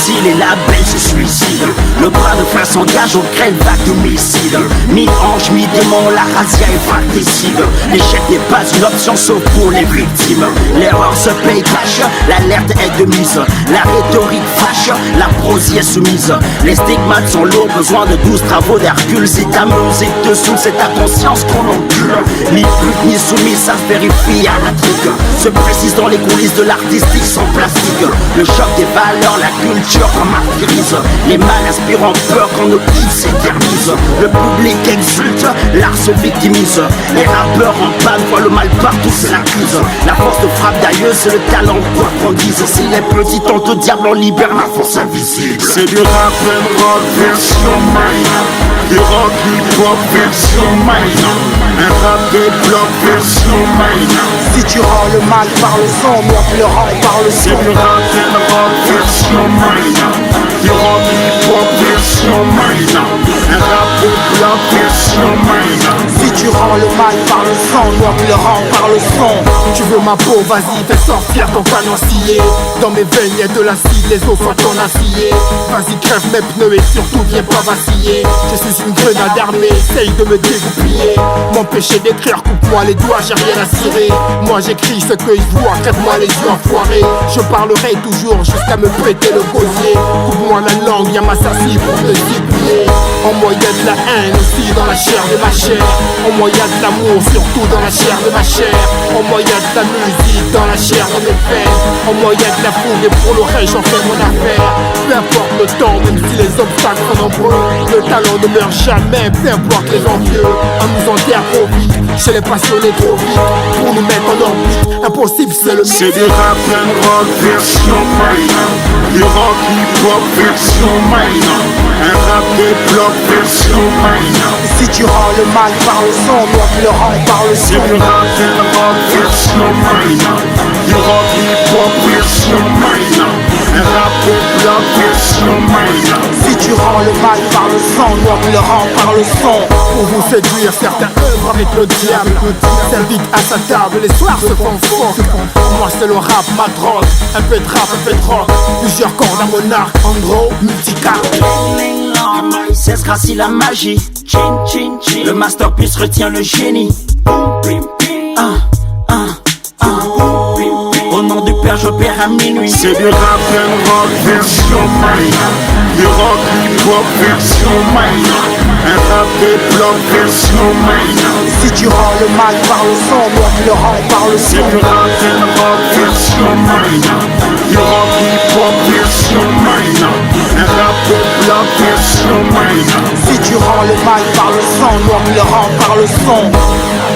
imbéciles et la belle se suicide. Le bras de fer s'engage au grêle vague de missiles. Mi-ange, mi-démon, la razzia est fratricide. L'échec n'est pas une option sauf pour les victimes. L'erreur se paye cash, l'alerte est de mise. La rhétorique fâche, la prose y est soumise. Les stigmates sont lourds, besoin de 12 travaux d'Hercule. Si ta musique te saoule, c'est ta conscience qu'on encule. Ni pute ni soumise, ça se vérifie à la trique. Se précise dans les coulisses de l'artistique sans plastique. Le choc des valeurs, la culture qu'on martyrise. Les mal inspirant peur quand nos hits s'éternisent. Le public exulte, l'art se victimise. Les rappeurs en panne voient le mal partout, c'est la crise. La force de frappe d'ailleurs, c'est le talent quoi qu'on dise. Si les petits tentent au diable, on libère la force invisible. C'est du rap and rock version Mayna. Du rock hip-hop version Mayna. Un rap de bloc version Mayna. Si tu rends le mal par le son, moi je le rends par le son. C'est du rap and rock version Mayna. Du rock hip-hop version Mayna. Un rap de bloc version Mayna. Si tu rends le mal par le son, moi je le rends par le son. Tu veux ma peau, vas-y, fais sortir ton canon scié. Dans mes veines y'a de l'acide, les os sont en acier. Vas-y, crève mes pneus et surtout viens pas vaciller. Je suis une grenade armée, essaye de me dégoupiller. M'empêcher d'écrire, coupe-moi les doigts, j'ai rien à cirer. Moi j'écris ce que je vois, crève-moi les yeux enfoirés. Je parlerai toujours jusqu'à me péter le gosier. Coupe-moi la langue, y'a ma sacie pour te zigouiller. En moi y'a de la haine aussi dans la chair de ma chair. En moi y'a de l'amour, surtout dans la chair de ma chair. En moi y'a de la musique dans la chair de mes veines. En moi y'a de la fougue et pour le reste j'en fais mon affaire. Peu importe le temps, même si les obstacles sont nombreux. Le talent ne meurt jamais, peu importe les envieux. On nous enterre trop vite, chez les passionnés trop vite. Pour nous mettre en orbite, impossible c'est le mythe. C'est du rap and rock version Mayna. Du rock hip-hop version Mayna. Un rap des blocs version Mayna. Si tu rends le mal par le son, moi je le rends par le C'est son. du rap and rock version Mayna. Du rock hip-hop version Mayna. Un rap des blocs version Mayna. Si tu rends le mal par le son, moi je le rends par le son. Pour vous séduire, certains œuvrent avec le diable. S'invitent à sa table, les soirs se font fort. Moi c'est le rap, ma drogue. Un peu de rap, un peu de rock. Plusieurs cordes à mon arc, Andro, multicap. C'est Gracie la magie. Chin, chin, chin. Le masterpiece retient le génie. Au nom du Père, j'opère à minuit. C'est du rap and rock version Mayna. Du rock hip-hop version Mayna. Un rap des blocs version Mayna. Si tu rends le mal par le son, moi je le rends par le C'est son. du rap and rock version Mayna. Du rock hip-hop version Mayna. Un rap des blocs version Mayna. Si tu rends le mal par le son, moi je le rends par le son.